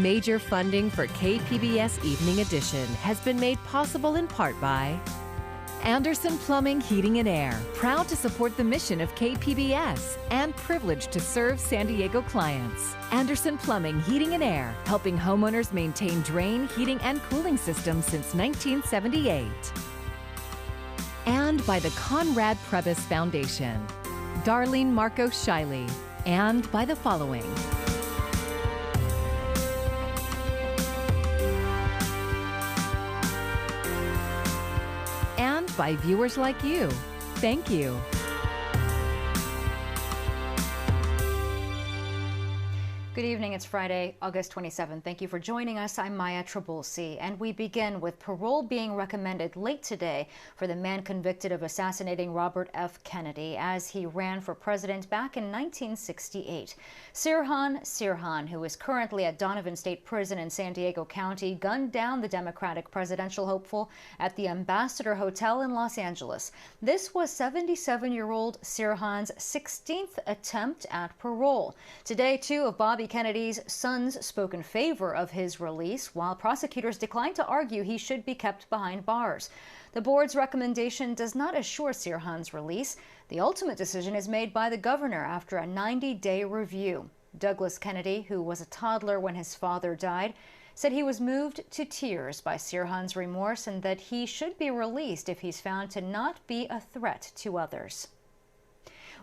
Major funding for KPBS Evening Edition has been made possible in part by Anderson Plumbing, Heating and Air, proud to support the mission of KPBS and privileged to serve San Diego clients. Anderson Plumbing, Heating and Air, helping homeowners maintain drain, heating, and cooling systems since 1978. And by the Conrad Prebys Foundation, Darlene Marcos Shiley, and by the following. And by viewers like you. Thank you. Good evening. It's Friday, August 27th. Thank you for joining us. I'm Maya Trabulsi, and we begin with parole being recommended late today for the man convicted of assassinating Robert F. Kennedy as he ran for president back in 1968. Sirhan Sirhan, who is currently at Donovan State Prison in San Diego County, gunned down the Democratic presidential hopeful at the Ambassador Hotel in Los Angeles. This was 77-year-old Sirhan's 16th attempt at parole. Today, two of Bobby Kennedy's sons spoke in favor of his release, while prosecutors declined to argue he should be kept behind bars. The board's recommendation does not assure Sirhan's release. The ultimate decision is made by the governor after a 90-day review. Douglas Kennedy, who was a toddler when his father died, said he was moved to tears by Sirhan's remorse and that he should be released if he's found to not be a threat to others.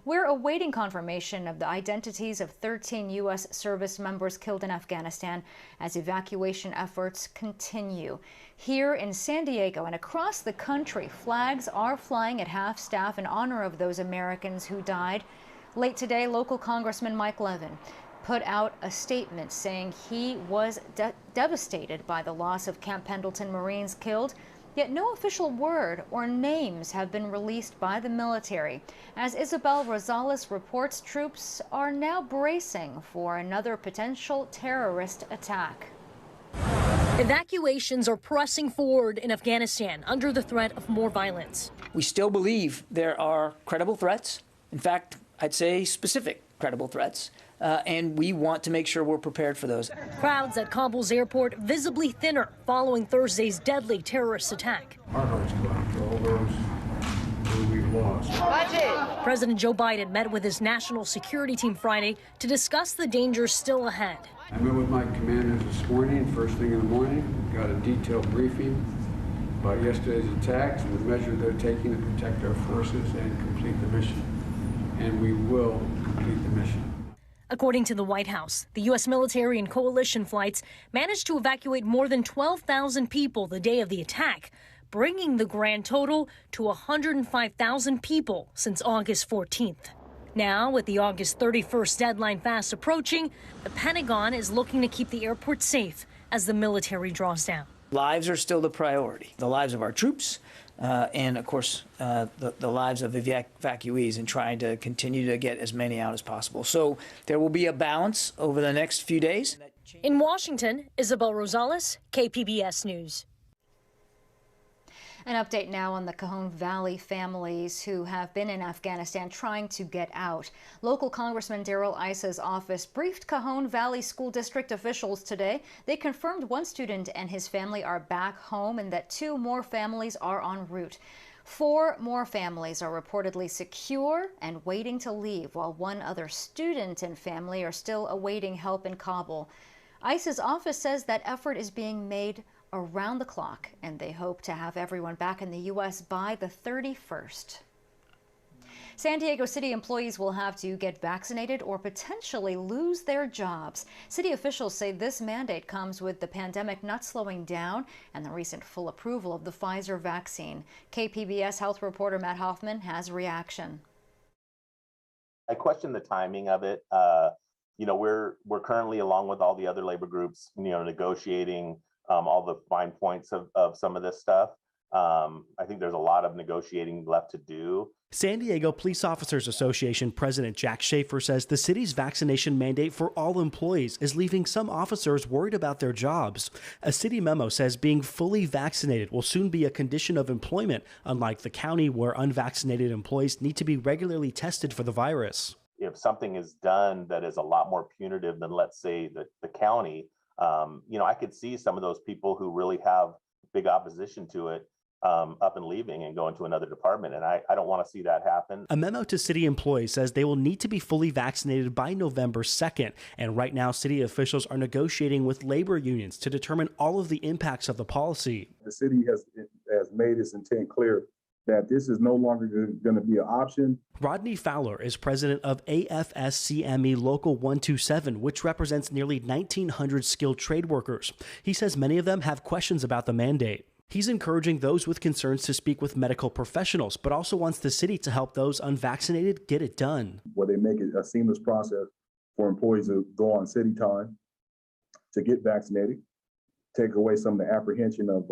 We're awaiting confirmation of the identities of 13 U.S. service members killed in Afghanistan as evacuation efforts continue. Here in San Diego and across the country, flags are flying at half-staff in honor of those Americans who died. Late today, local Congressman Mike Levin put out a statement saying he was devastated by the loss of Camp Pendleton Marines killed. Yet no official word or names have been released by the military. As Isabel Rosales reports, troops are now bracing for another potential terrorist attack. Evacuations are pressing forward in Afghanistan under the threat of more violence. We still believe there are credible threats. In fact, I'd say specific credible threats. And we want to make sure we're prepared for those. Crowds at Kabul's airport visibly thinner following Thursday's deadly terrorist attack. Our hearts go out to all those who we've lost. President Joe Biden met with his national security team Friday to discuss the dangers still ahead. I met with my commanders this morning, first thing in the morning, got a detailed briefing about yesterday's attacks and the measures they're taking to protect our forces and complete the mission. And we will complete the mission. According to the White House, the U.S. military and coalition flights managed to evacuate more than 12,000 people the day of the attack, bringing the grand total to 105,000 people since August 14th. Now, with the August 31st deadline fast approaching, the Pentagon is looking to keep the airport safe as the military draws down. Lives are still the priority. The lives of our troops, and of course, the lives of evacuees, and trying to continue to get as many out as possible. So there will be a balance over the next few days. In Washington, Isabel Rosales, KPBS News. An update now on the Cajon Valley families who have been in Afghanistan trying to get out. Local Congressman Darrell Issa's office briefed Cajon Valley School District officials today. They confirmed one student and his family are back home and that 2 more families are en route. 4 more families are reportedly secure and waiting to leave, while 1 other student and family are still awaiting help in Kabul. ICE's office says that effort is being made around the clock, and they hope to have everyone back in the U.S. by the 31st. San Diego City employees will have to get vaccinated or potentially lose their jobs. City officials say this mandate comes with the pandemic not slowing down and the recent full approval of the Pfizer vaccine. KPBS health reporter Matt Hoffman has a reaction. I question the timing of it. We're currently, along with all the other labor groups, negotiating all the fine points of some of this stuff. I think there's a lot of negotiating left to do. San Diego Police Officers Association President Jack Schaefer says the city's vaccination mandate for all employees is leaving some officers worried about their jobs. A city memo says being fully vaccinated will soon be a condition of employment, unlike the county where unvaccinated employees need to be regularly tested for the virus. If something is done that is a lot more punitive than, let's say, the county, I could see some of those people who really have big opposition to it up and leaving and going to another department. And I don't want to see that happen. A memo to city employees says they will need to be fully vaccinated by November 2nd. And right now, city officials are negotiating with labor unions to determine all of the impacts of the policy. The city has made its intent clear that this is no longer going to be an option. Rodney Fowler is president of AFSCME Local 127, which represents nearly 1,900 skilled trade workers. He says many of them have questions about the mandate. He's encouraging those with concerns to speak with medical professionals, but also wants the city to help those unvaccinated get it done. Where they make it a seamless process for employees to go on city time to get vaccinated, take away some of the apprehension of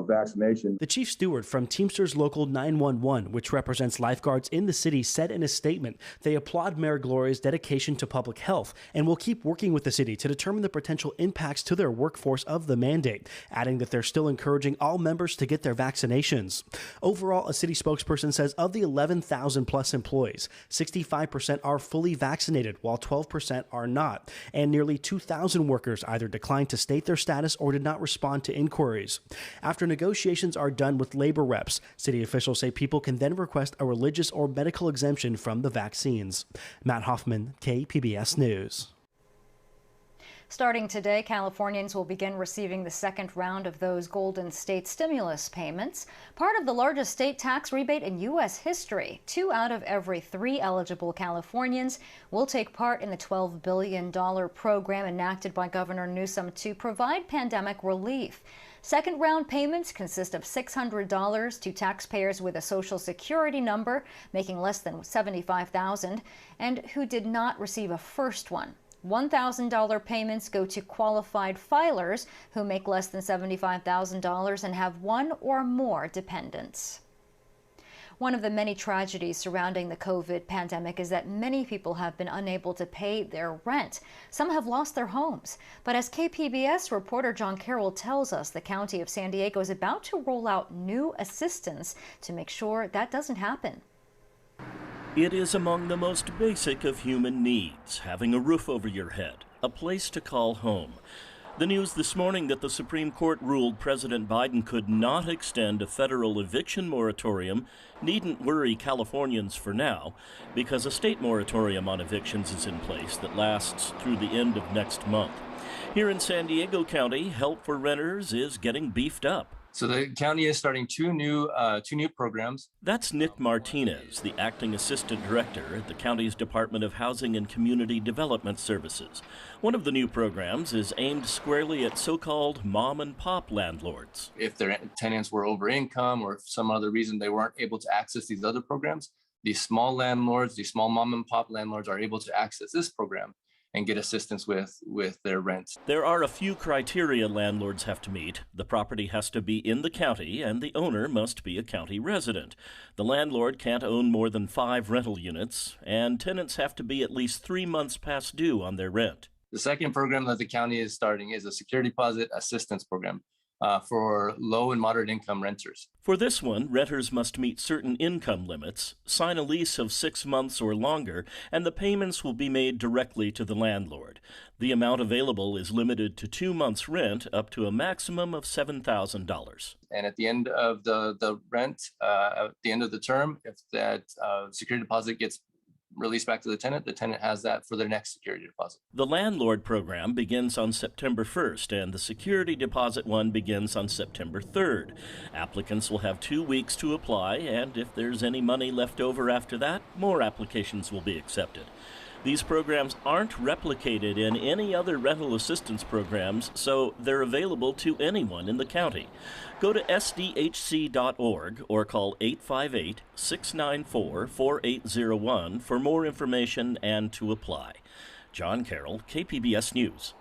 vaccination. The chief steward from Teamsters Local 911, which represents lifeguards in the city, said in a statement they applaud Mayor Gloria's dedication to public health and will keep working with the city to determine the potential impacts to their workforce of the mandate, adding that they're still encouraging all members to get their vaccinations. Overall, a city spokesperson says of the 11,000 plus employees, 65% are fully vaccinated while 12% are not, and nearly 2,000 workers either declined to state their status or did not respond to inquiries. After negotiations are done with labor reps, city officials say people can then request a religious or medical exemption from the vaccines. Matt Hoffman, KPBS News. Starting today, Californians will begin receiving the second round of those Golden State stimulus payments, part of the largest state tax rebate in U.S. history. 2 out of every 3 eligible Californians will take part in the $12 billion program enacted by Governor Newsom to provide pandemic relief. Second round payments consist of $600 to taxpayers with a Social Security number making less than $75,000 and who did not receive a first one. $1,000 payments go to qualified filers who make less than $75,000 and have 1 or more dependents. One of the many tragedies surrounding the COVID pandemic is that many people have been unable to pay their rent. Some have lost their homes. But as KPBS reporter John Carroll tells us, the County of San Diego is about to roll out new assistance to make sure that doesn't happen. It is among the most basic of human needs, having a roof over your head, a place to call home. The news this morning that the Supreme Court ruled President Biden could not extend a federal eviction moratorium needn't worry Californians for now, because a state moratorium on evictions is in place that lasts through the end of next month. Here in San Diego County, help for renters is getting beefed up. So the county is starting two new programs. That's Nick Martinez, the acting assistant director at the county's Department of Housing and Community Development Services. One of the new programs is aimed squarely at so-called mom and pop landlords. If their tenants were over income or for some other reason they weren't able to access these other programs, these small landlords, these small mom and pop landlords are able to access this program and get assistance with their rent. There are a few criteria landlords have to meet. The property has to be in the county and the owner must be a county resident. The landlord can't own more than 5 rental units, and tenants have to be at least 3 months past due on their rent. The second program that the county is starting is a security deposit assistance program for low and moderate income renters. For this one, renters must meet certain income limits, sign a lease of 6 months or longer, and the payments will be made directly to the landlord. The amount available is limited to 2 months' rent up to a maximum of $7,000. And at the end of the rent, at the end of the term, if that security deposit gets released back to the tenant has that for their next security deposit. The landlord program begins on September 1st, and the security deposit one begins on September 3rd. Applicants will have 2 weeks to apply, and if there's any money left over after that, more applications will be accepted. These programs aren't replicated in any other rental assistance programs, so they're available to anyone in the county. Go to sdhc.org or call 858-694-4801 for more information and to apply. John Carroll, KPBS News.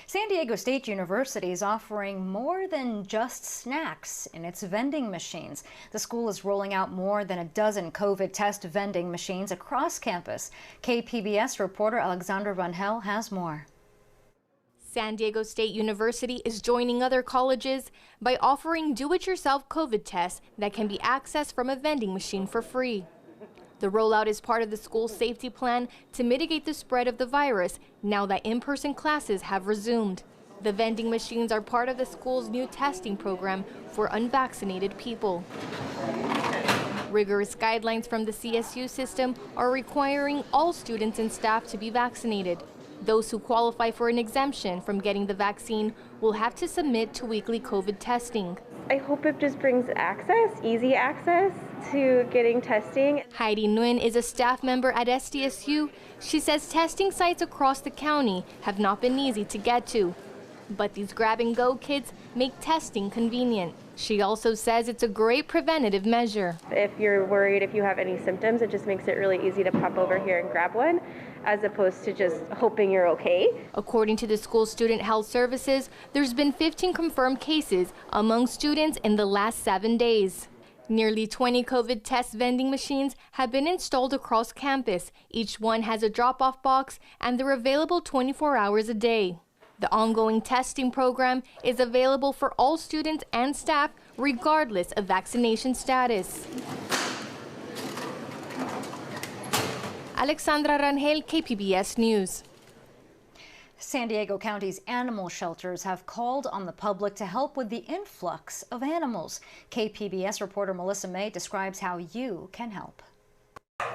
San Diego State University is offering more than just snacks in its vending machines. The school is rolling out more than a dozen COVID test vending machines across campus. KPBS reporter Alexandra Rangel has more. San Diego State University is joining other colleges by offering do-it-yourself COVID tests that can be accessed from a vending machine for free. The rollout is part of the school's safety plan to mitigate the spread of the virus now that in-person classes have resumed. The vending machines are part of the school's new testing program for unvaccinated people. Rigorous guidelines from the CSU system are requiring all students and staff to be vaccinated. Those who qualify for an exemption from getting the vaccine will have to submit to weekly COVID testing. I hope it just brings access, easy access to getting testing. Heidi Nguyen is a staff member at SDSU. She says testing sites across the county have not been easy to get to. But these grab-and-go kits make testing convenient. She also says it's a great preventative measure. If you're worried if you have any symptoms, it just makes it really easy to pop over here and grab one, as opposed to just hoping you're okay. According to the school student health services, there's been 15 confirmed cases among students in the last 7 days. Nearly 20 COVID test vending machines have been installed across campus. Each one has a drop-off box, and they're available 24 hours a day. The ongoing testing program is available for all students and staff, regardless of vaccination status. Alexandra Rangel, KPBS News. San Diego County's animal shelters have called on the public to help with the influx of animals. KPBS reporter Melissa May describes how you can help.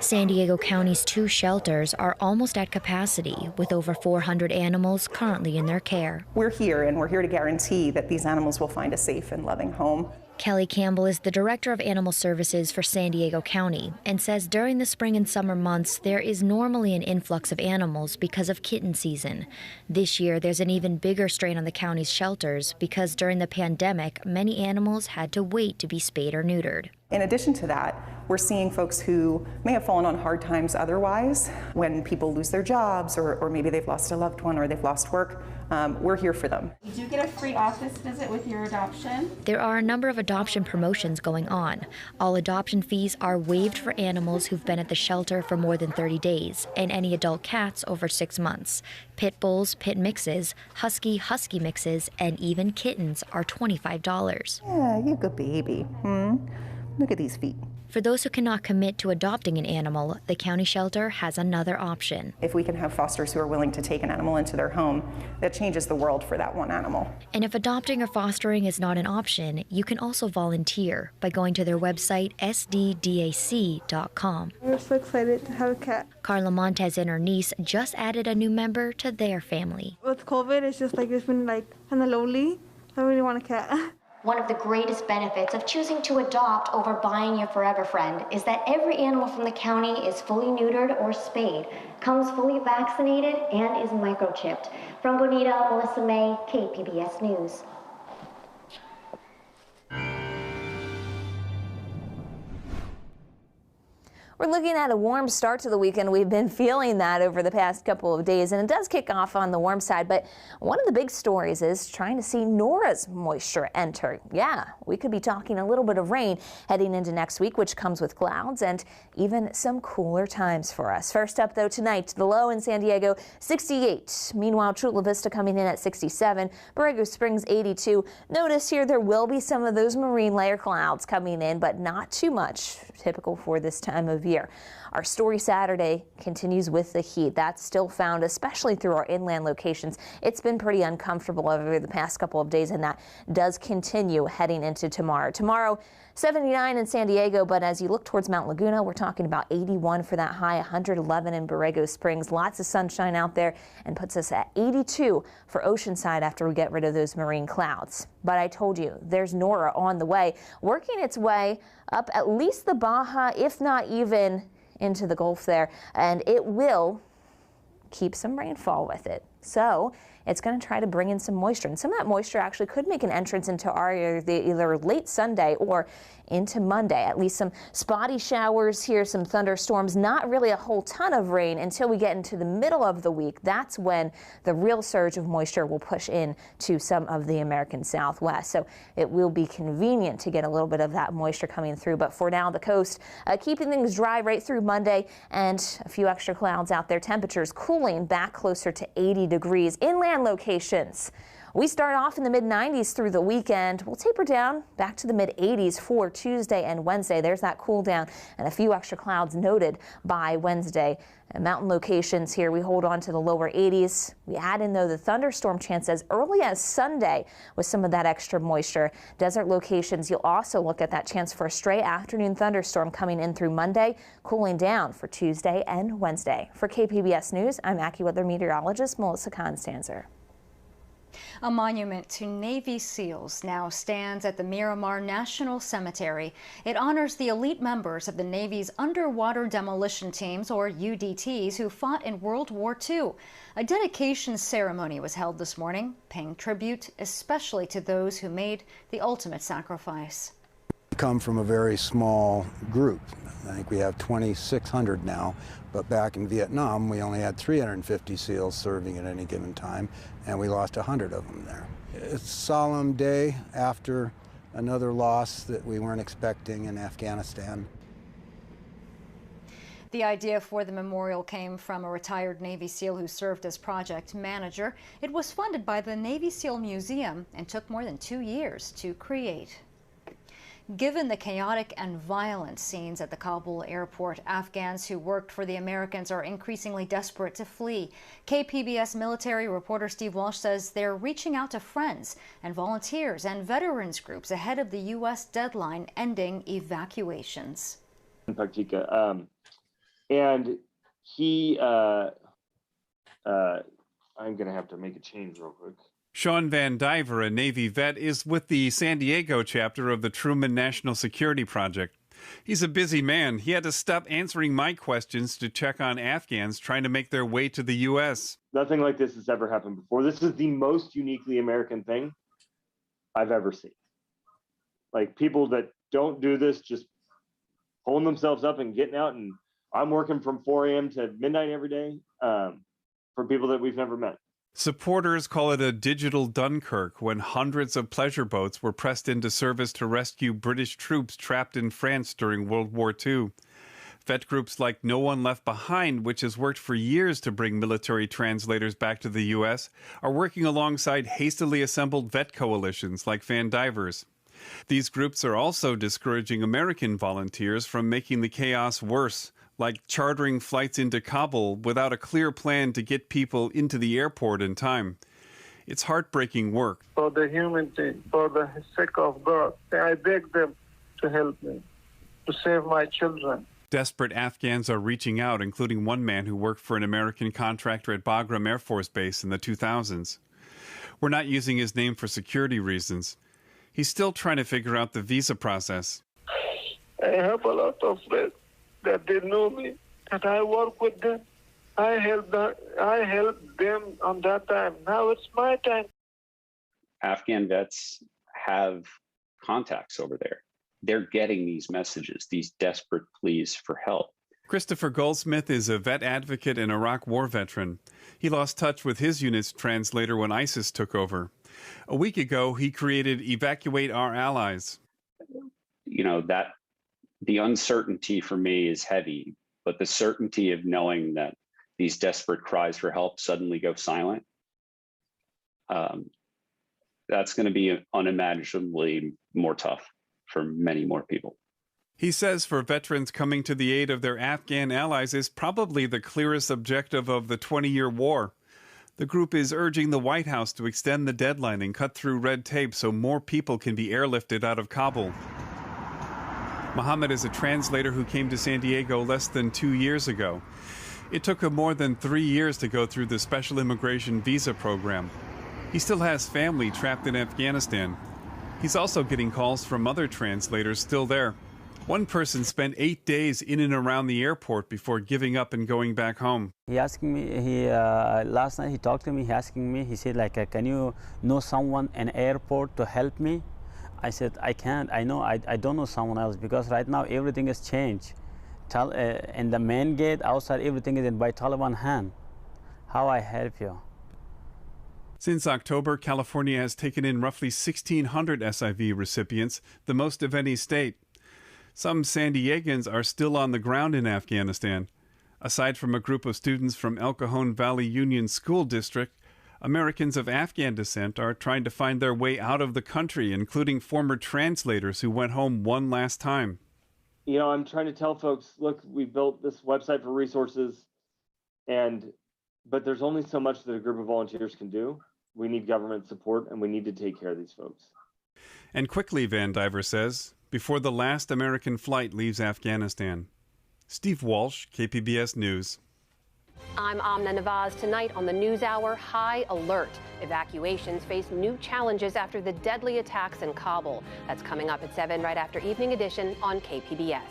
San Diego County's 2 shelters are almost at capacity, with over 400 animals currently in their care. We're here, and we're here to guarantee that these animals will find a safe and loving home. Kelly Campbell is the Director of Animal Services for San Diego County and says during the spring and summer months there is normally an influx of animals because of kitten season. This year there's an even bigger strain on the county's shelters because during the pandemic many animals had to wait to be spayed or neutered. In addition to that, we're seeing folks who may have fallen on hard times otherwise, when people lose their jobs or maybe they've lost a loved one or they've lost work. We're here for them. You do get a free office visit with your adoption. There are a number of adoption promotions going on. All adoption fees are waived for animals who've been at the shelter for more than 30 days and any adult cats over 6 months. Pit bulls, pit mixes, husky mixes, and even kittens are $25. Yeah, you good baby. Look at these feet. For those who cannot commit to adopting an animal, the county shelter has another option. If we can have fosters who are willing to take an animal into their home, that changes the world for that one animal. And if adopting or fostering is not an option, you can also volunteer by going to their website, sddac.com. We're so excited to have a cat. Carla Montez and her niece just added a new member to their family. With COVID, it's just like it's been like kind of lonely. I really want a cat. One of the greatest benefits of choosing to adopt over buying your forever friend is that every animal from the county is fully neutered or spayed, comes fully vaccinated, and is microchipped. From Bonita, Melissa May, KPBS News. We're looking at a warm start to the weekend. We've been feeling that over the past couple of days, and it does kick off on the warm side. But one of the big stories is trying to see Nora's moisture enter. Yeah, we could be talking a little bit of rain heading into next week, which comes with clouds and even some cooler times for us. First up, though, tonight, the low in San Diego, 68. Meanwhile, Chula Vista coming in at 67. Borrego Springs, 82. Notice here there will be some of those marine layer clouds coming in, but not too much, typical for this time of year. Our story Saturday continues with the heat. That's still found, especially through our inland locations. It's been pretty uncomfortable over the past couple of days, and that does continue heading into tomorrow. Tomorrow, 79 in San Diego, but as you look towards Mount Laguna, we're talking about 81 for that high, 111 in Borrego Springs. Lots of sunshine out there and puts us at 82 for Oceanside after we get rid of those marine clouds. But I told you, there's Nora on the way, working its way up at least the Baja, if not even into the Gulf there, and it will keep some rainfall with it. So it's going to try to bring in some moisture, and some of that moisture actually could make an entrance into our area either late Sunday or into Monday. At least some spotty showers here, some thunderstorms, not really a whole ton of rain until we get into the middle of the week. That's when the real surge of moisture will push in to some of the American Southwest. So it will be convenient to get a little bit of that moisture coming through. But for now, the coast keeping things dry right through Monday, and a few extra clouds out there. Temperatures cooling back closer to 80 degrees. Inland locations, We start off in the mid-90s through the weekend. We'll taper down back to the mid-80s for Tuesday and Wednesday. There's that cool down and a few extra clouds noted by Wednesday. And mountain locations here, we hold on to the lower 80s. We add in, though, the thunderstorm chance as early as Sunday with some of that extra moisture. Desert locations, you'll also look at that chance for a stray afternoon thunderstorm coming in through Monday, cooling down for Tuesday and Wednesday. For KPBS News, I'm AccuWeather meteorologist Melissa Constanzer. A monument to Navy SEALs now stands at the Miramar National Cemetery. It honors the elite members of the Navy's underwater demolition teams, or UDTs, who fought in World War II. A dedication ceremony was held this morning, paying tribute especially to those who made the ultimate sacrifice. Come from a very small group. I think we have 2,600 now, but back in Vietnam we only had 350 SEALs serving at any given time, and we lost 100 of them there. It's a solemn day after another loss that we weren't expecting in Afghanistan. The idea for the memorial came from a retired Navy SEAL who served as project manager. It was funded by the Navy SEAL Museum and took more than 2 years to create. Given the chaotic and violent scenes at the Kabul airport, Afghans who worked for the Americans are increasingly desperate to flee. KPBS military reporter Steve Walsh says they're reaching out to friends and volunteers and veterans groups ahead of the U.S. deadline ending evacuations. And he, I'm going to have to make a change real quick. Sean Van Diver, a Navy vet, is with the San Diego chapter of the Truman National Security Project. He's a busy man. He had to stop answering my questions to check on Afghans trying to make their way to the U.S. Nothing like this has ever happened before. This is the most uniquely American thing I've ever seen. Like, people that don't do this just pulling themselves up and getting out, and I'm working from 4 a.m. to midnight every day for people that we've never met. Supporters call it a digital Dunkirk when hundreds of pleasure boats were pressed into service to rescue British troops trapped in France during World War II. Vet groups like No One Left Behind, which has worked for years to bring military translators back to the U.S., are working alongside hastily assembled vet coalitions like Van Diver's. These groups are also discouraging American volunteers from making the chaos worse, like chartering flights into Kabul without a clear plan to get people into the airport in time. It's heartbreaking work. For the humanity, for the sake of God, I beg them to help me, to save my children. Desperate Afghans are reaching out, including one man who worked for an American contractor at Bagram Air Force Base in the 2000s. We're not using his name for security reasons. He's still trying to figure out the visa process. I have a lot of friends that they know me, that I work with them. I helped them on that time. Now it's my time. Afghan vets have contacts over there. They're getting these messages, these desperate pleas for help. Christopher Goldsmith is a vet advocate and Iraq war veteran. He lost touch with his unit's translator when ISIS took over. A week ago, he created Evacuate Our Allies. You know, that the uncertainty for me is heavy, but the certainty of knowing that these desperate cries for help suddenly go silent, that's going to be unimaginably more tough for many more people. He says for veterans, coming to the aid of their Afghan allies is probably the clearest objective of the 20-year war. The group is urging the White House to extend the deadline and cut through red tape so more people can be airlifted out of Kabul. Mohammed is a translator who came to San Diego less than 2 years ago. It took him more than 3 years to go through the special immigration visa program. He still has family trapped in Afghanistan. He's also getting calls from other translators still there. One person spent 8 days in and around the airport before giving up and going back home. He asked me, last night he talked to me, he said, like, can you know someone in airport to help me? I said, I can't. I don't know someone else because right now everything has changed. In the main gate, outside, everything is in by Taliban hand. How I help you? Since October, California has taken in roughly 1,600 SIV recipients, the most of any state. Some San Diegans are still on the ground in Afghanistan. Aside from a group of students from El Cajon Valley Union School District, Americans of Afghan descent are trying to find their way out of the country, including former translators who went home one last time. You know, I'm trying to tell folks, look, we built this website for resources, but there's only so much that a group of volunteers can do. We need government support, and we need to take care of these folks. And quickly, Van Diver says, before the last American flight leaves Afghanistan. Steve Walsh, KPBS News. I'm Amna Nawaz. Tonight on the NewsHour, high alert. Evacuations face new challenges after the deadly attacks in Kabul. That's coming up at 7 right after Evening Edition on KPBS.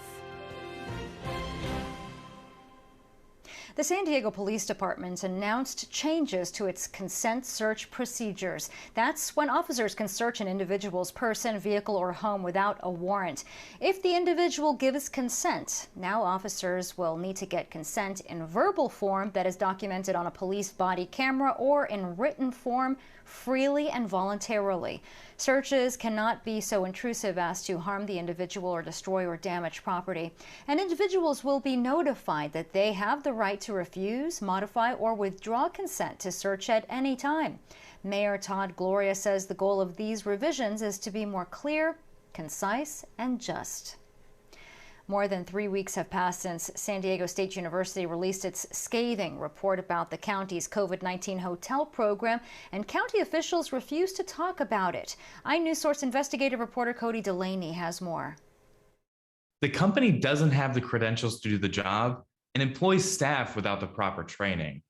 The San Diego Police Department announced changes to its consent search procedures. That's when officers can search an individual's person, vehicle, or home without a warrant. If the individual gives consent, now officers will need to get consent in verbal form that is documented on a police body camera or in written form freely and voluntarily. Searches cannot be so intrusive as to harm the individual or destroy or damage property. And individuals will be notified that they have the right to refuse, modify, or withdraw consent to search at any time. Mayor Todd Gloria says the goal of these revisions is to be more clear, concise, and just. More than 3 weeks have passed since San Diego State University released its scathing report about the county's COVID-19 hotel program, and county officials refuse to talk about it. iNewsSource investigative reporter Cody Delaney has more. The company doesn't have the credentials to do the job and employs staff without the proper training.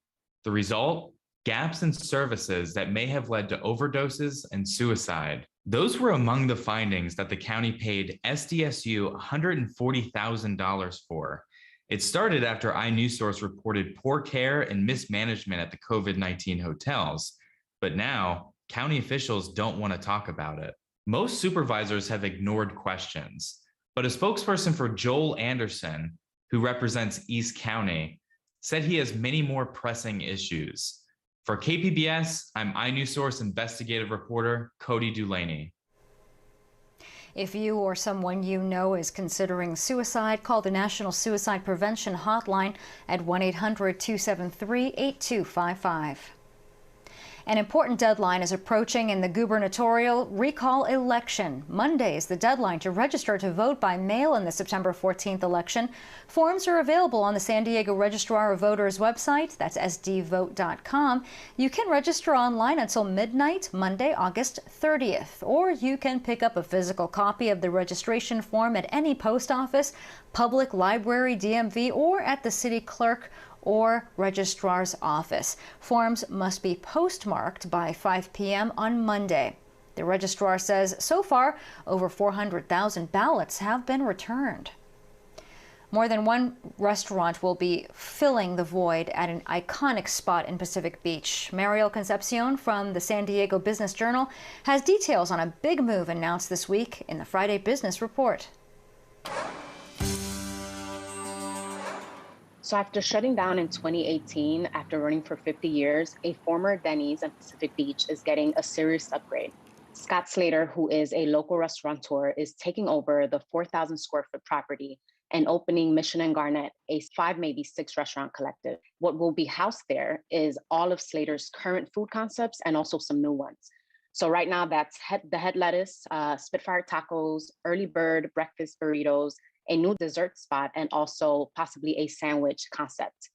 The result? Gaps in services that may have led to overdoses and suicide. Those were among the findings that the county paid SDSU $140,000 for. It started after iNewsSource reported poor care and mismanagement at the COVID-19 hotels. But now, county officials don't want to talk about it. Most supervisors have ignored questions. But a spokesperson for Joel Anderson, who represents East County, said he has many more pressing issues. For KPBS, I'm iNewsSource investigative reporter Cody Delaney. If you or someone you know is considering suicide, call the National Suicide Prevention Hotline at 1-800-273-8255. An important deadline is approaching in the gubernatorial recall election. Monday is the deadline to register to vote by mail in the September 14th election. Forms are available on the San Diego Registrar of Voters website. That's sdvote.com. You can register online until midnight, Monday, August 30th. Or you can pick up a physical copy of the registration form at any post office, public library, DMV, or at the city clerk or registrar's office. Forms must be postmarked by 5 p.m. on Monday. The registrar says so far, over 400,000 ballots have been returned. More than one restaurant will be filling the void at an iconic spot in Pacific Beach. Mariel Concepcion from the San Diego Business Journal has details on a big move announced this week in the Friday Business Report. So after shutting down in 2018, after running for 50 years, a former Denny's in Pacific Beach is getting a serious upgrade. Scott Slater, who is a local restaurateur, is taking over the 4,000 square foot property and opening Mission and Garnet, a 5, maybe 6 restaurant collective. What will be housed there is all of Slater's current food concepts and also some new ones. So right now that's the Head Lettuce, Spitfire Tacos, Early Bird Breakfast Burritos, a new dessert spot, and also possibly a sandwich concept.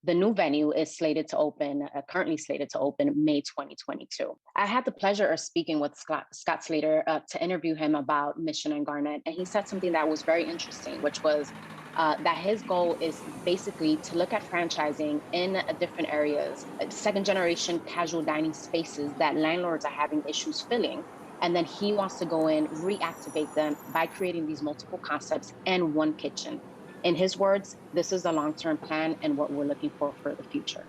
The new venue is currently slated to open May 2022. I had the pleasure of speaking with Scott Slater to interview him about Mission and Garnet, and he said something that was very interesting, which was that his goal is basically to look at franchising in different areas, second generation casual dining spaces that landlords are having issues filling. And then he wants to go in, reactivate them by creating these multiple concepts and one kitchen. In his words, this is a long-term plan and what we're looking for the future.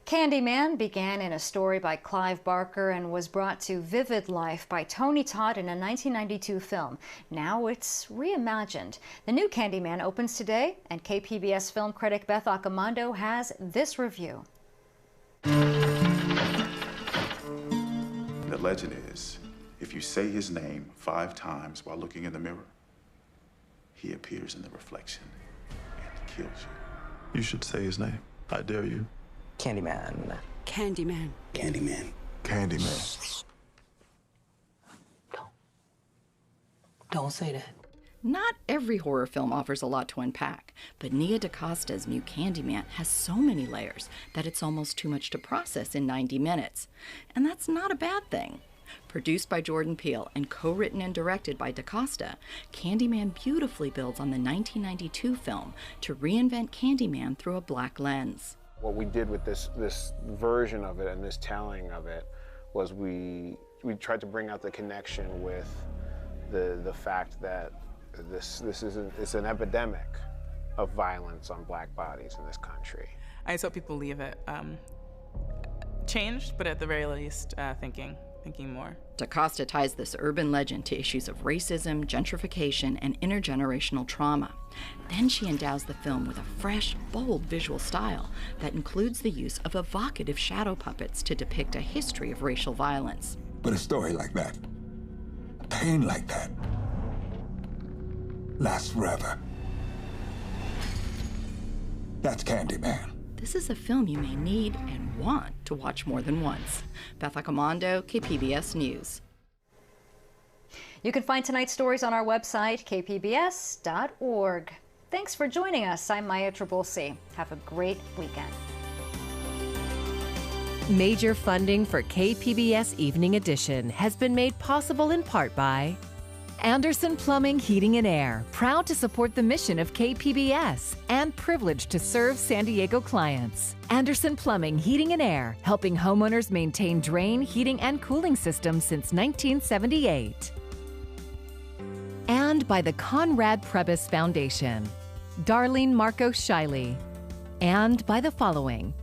Candyman began in a story by Clive Barker and was brought to vivid life by Tony Todd in a 1992 film. Now it's reimagined. The new Candyman opens today, and KPBS film critic Beth Accomando has this review. The legend is, if you say his name 5 times while looking in the mirror, he appears in the reflection and kills you. You should say his name. I dare you. Candyman. Candyman. Candyman. Candyman. Don't say that. Not every horror film offers a lot to unpack, but Nia DaCosta's new Candyman has so many layers that it's almost too much to process in 90 minutes. And that's not a bad thing. Produced by Jordan Peele and co-written and directed by DaCosta, Candyman beautifully builds on the 1992 film to reinvent Candyman through a black lens. What we did with this version of it and this telling of it was we tried to bring out the connection with the fact that it's an epidemic of violence on black bodies in this country. I just hope people leave it changed, but at the very least thinking more. DaCosta ties this urban legend to issues of racism, gentrification, and intergenerational trauma. Then she endows the film with a fresh, bold visual style that includes the use of evocative shadow puppets to depict a history of racial violence. But a story like that, pain like that, lasts forever. That's Candyman. This is a film you may need and want to watch more than once. Beth Accomando, KPBS News. You can find tonight's stories on our website, kpbs.org. Thanks for joining us. I'm Maya Trabulsi. Have a great weekend. Major funding for KPBS Evening Edition has been made possible in part by Anderson Plumbing, Heating and Air, proud to support the mission of KPBS and privileged to serve San Diego clients. Anderson Plumbing, Heating and Air, helping homeowners maintain drain, heating, and cooling systems since 1978. And by the Conrad Prebys Foundation, Darlene Marco Shiley, and by the following: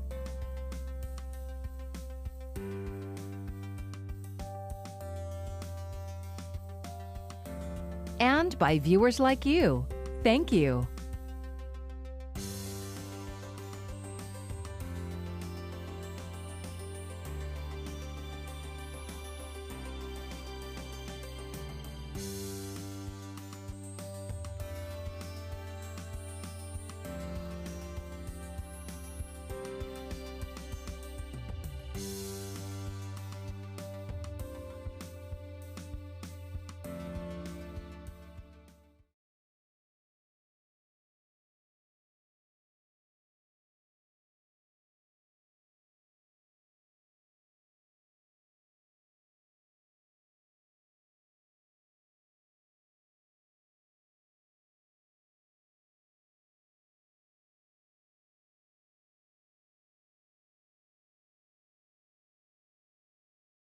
and by viewers like you. Thank you.